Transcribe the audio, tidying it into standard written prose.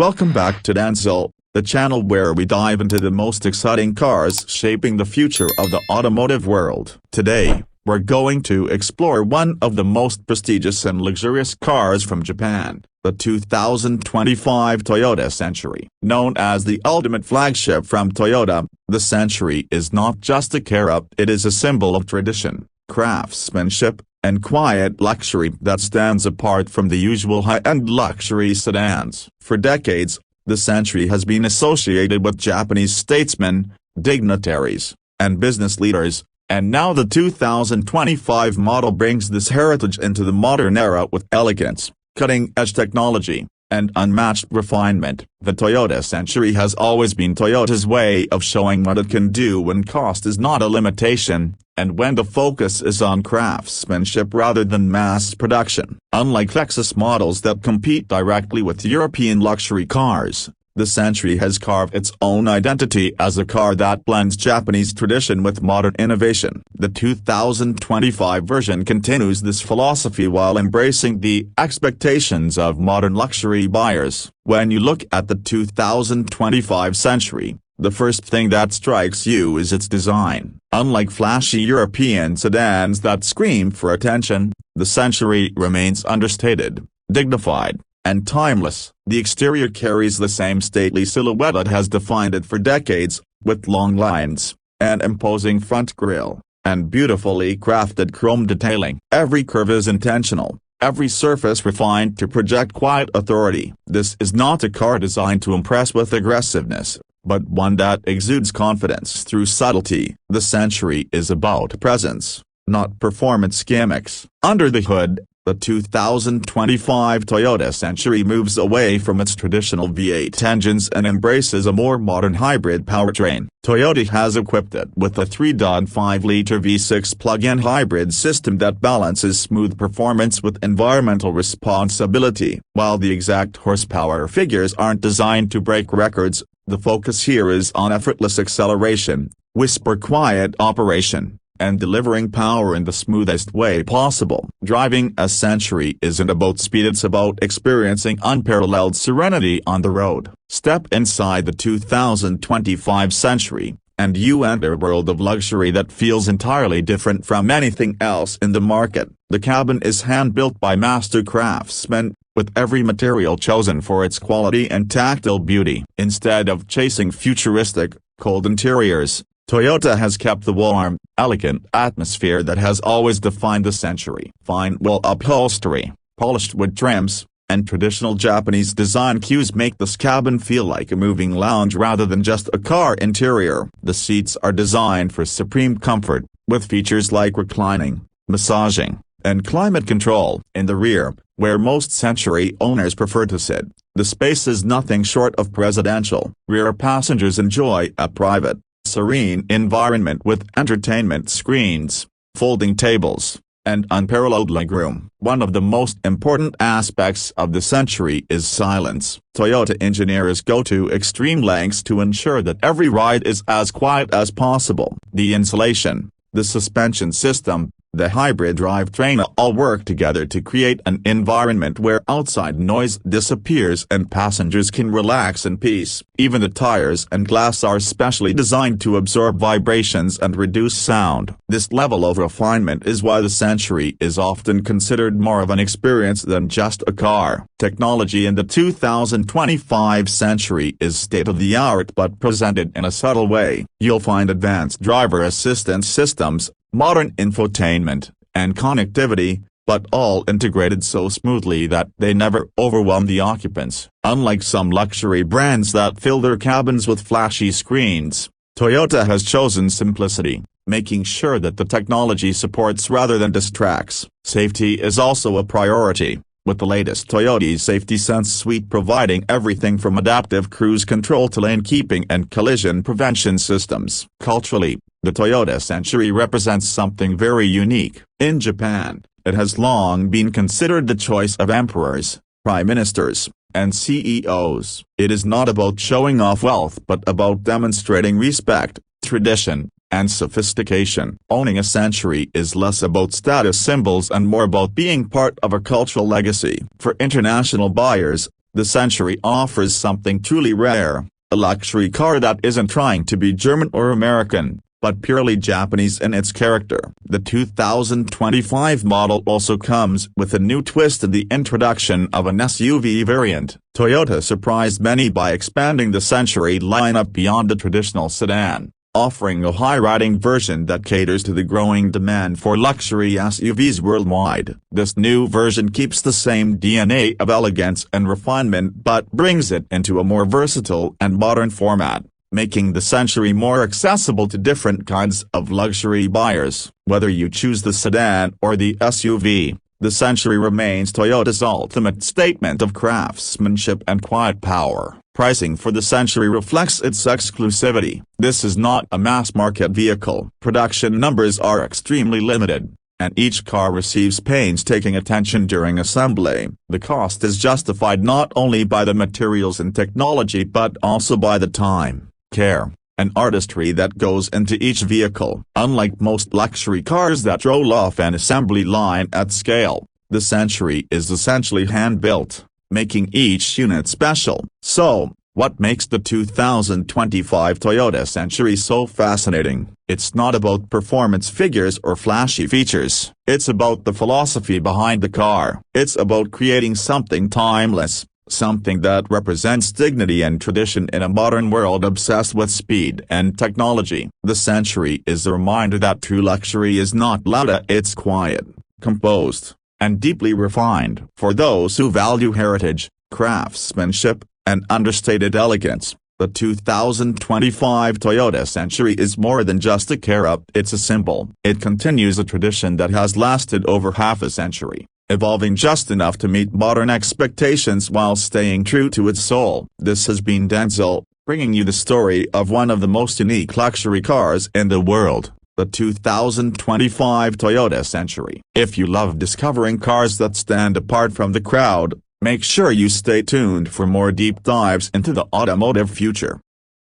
Welcome back to Denzel, the channel where we dive into the most exciting cars shaping the future of the automotive world. Today, we're going to explore one of the most prestigious and luxurious cars from Japan, the 2025 Toyota Century. Known as the ultimate flagship from Toyota, the Century is not just a car, it is a symbol of tradition, craftsmanship, and quiet luxury that stands apart from the usual high-end luxury sedans. For decades, the Century has been associated with Japanese statesmen, dignitaries, and business leaders, and now the 2025 model brings this heritage into the modern era with elegance, cutting-edge technology, and unmatched refinement. The Toyota Century has always been Toyota's way of showing what it can do when cost is not a limitation, and when the focus is on craftsmanship rather than mass production. Unlike Lexus models that compete directly with European luxury cars, the Century has carved its own identity as a car that blends Japanese tradition with modern innovation. The 2025 version continues this philosophy while embracing the expectations of modern luxury buyers. When you look at the 2025 Century, the first thing that strikes you is its design. Unlike flashy European sedans that scream for attention, the Century remains understated, dignified, and timeless. The exterior carries the same stately silhouette that has defined it for decades, with long lines, an imposing front grille, and beautifully crafted chrome detailing. Every curve is intentional, every surface refined to project quiet authority. This is not a car designed to impress with aggressiveness, but one that exudes confidence through subtlety. The Century is about presence, not performance gimmicks. Under the hood, the 2025 Toyota Century moves away from its traditional V8 engines and embraces a more modern hybrid powertrain. Toyota has equipped it with a 3.5-liter V6 plug-in hybrid system that balances smooth performance with environmental responsibility. While the exact horsepower figures aren't designed to break records, the focus here is on effortless acceleration, whisper-quiet operation, and delivering power in the smoothest way possible. Driving a Century isn't about speed, it's about experiencing unparalleled serenity on the road. Step inside the 2025 Century, and you enter a world of luxury that feels entirely different from anything else in the market. The cabin is hand-built by master craftsmen, with every material chosen for its quality and tactile beauty. Instead of chasing futuristic, cold interiors, Toyota has kept the warm, elegant atmosphere that has always defined the Century. Fine wool upholstery, polished wood trims, and traditional Japanese design cues make this cabin feel like a moving lounge rather than just a car interior. The seats are designed for supreme comfort, with features like reclining, massaging, and climate control. In the rear, where most Century owners prefer to sit, the space is nothing short of presidential. Rear passengers enjoy a private, serene environment with entertainment screens, folding tables, and unparalleled legroom. One of the most important aspects of the Century is silence. Toyota engineers go to extreme lengths to ensure that every ride is as quiet as possible. The insulation, the suspension system, the hybrid drivetrain all work together to create an environment where outside noise disappears and passengers can relax in peace. Even the tires and glass are specially designed to absorb vibrations and reduce sound. This level of refinement is why the Century is often considered more of an experience than just a car. Technology in the 2025 Century is state-of-the-art but presented in a subtle way. You'll find advanced driver assistance systems, modern infotainment, and connectivity, but all integrated so smoothly that they never overwhelm the occupants. Unlike some luxury brands that fill their cabins with flashy screens, Toyota has chosen simplicity, making sure that the technology supports rather than distracts. Safety is also a priority, with the latest Toyota Safety Sense suite providing everything from adaptive cruise control to lane keeping and collision prevention systems. Culturally, the Toyota Century represents something very unique. In Japan, it has long been considered the choice of emperors, prime ministers, and CEOs. It is not about showing off wealth but about demonstrating respect, tradition, and sophistication. Owning a Century is less about status symbols and more about being part of a cultural legacy. For international buyers, the Century offers something truly rare, a luxury car that isn't trying to be German or American, but purely Japanese in its character. The 2025 model also comes with a new twist in the introduction of an SUV variant. Toyota surprised many by expanding the Century lineup beyond the traditional sedan, offering a high-riding version that caters to the growing demand for luxury SUVs worldwide. This new version keeps the same DNA of elegance and refinement but brings it into a more versatile and modern format, making the Century more accessible to different kinds of luxury buyers. Whether you choose the sedan or the SUV, the Century remains Toyota's ultimate statement of craftsmanship and quiet power. Pricing for the Century reflects its exclusivity. This is not a mass-market vehicle. Production numbers are extremely limited, and each car receives painstaking attention during assembly. The cost is justified not only by the materials and technology but also by the time, care, and artistry that goes into each vehicle. Unlike most luxury cars that roll off an assembly line at scale, the Century is essentially hand-built, making each unit special. So, what makes the 2025 Toyota Century so fascinating? It's not about performance figures or flashy features. It's about the philosophy behind the car. It's about creating something timeless, something that represents dignity and tradition in a modern world obsessed with speed and technology. The Century is a reminder that true luxury is not loud, it's quiet, composed, and deeply refined. For those who value heritage, craftsmanship, and understated elegance, the 2025 Toyota Century is more than just a car, it's a symbol. It continues a tradition that has lasted over half a century, evolving just enough to meet modern expectations while staying true to its soul. This has been Denzel, bringing you the story of one of the most unique luxury cars in the world, the 2025 Toyota Century. If you love discovering cars that stand apart from the crowd, make sure you stay tuned for more deep dives into the automotive future.